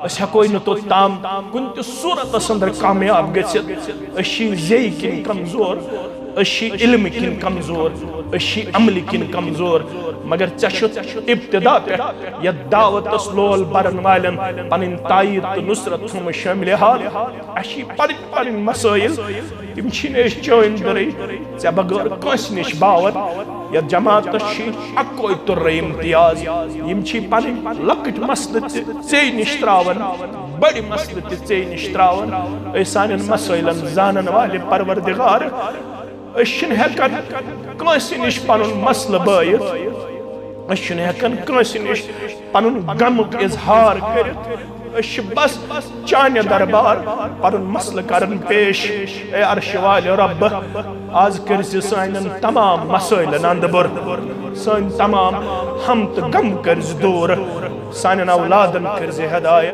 हेको तोताम कुन सूरत अंदर कामयाब गई किन कमजोर इल्म किन कमजोर अमल किन कमजोर मगर इब्तिदा पे या दावत लोल बरन वालन पन तायद तो नुसरत थम शामिल हाल पन मसाइल तम चोन दर ऐ बगैर कस नश बावत या जमात अकोई तुर्र इम्तियाज पन लकट मसल ऐ नश त्रावन बड़ मसल ऐ नश त्रावन सान मसाइलन जानन वाले परवरदिगार हेकान कंस नश पन मसल बायत हेकान कंस नश पन गम इजहार कर बस चान दरबार पन मसल करन पेश ए अर्श वाले रब आज कर सान तमाम मसाइलन अंदबर सान तमाम हम तो गम कर दूर सान औलादन कर हिदायत।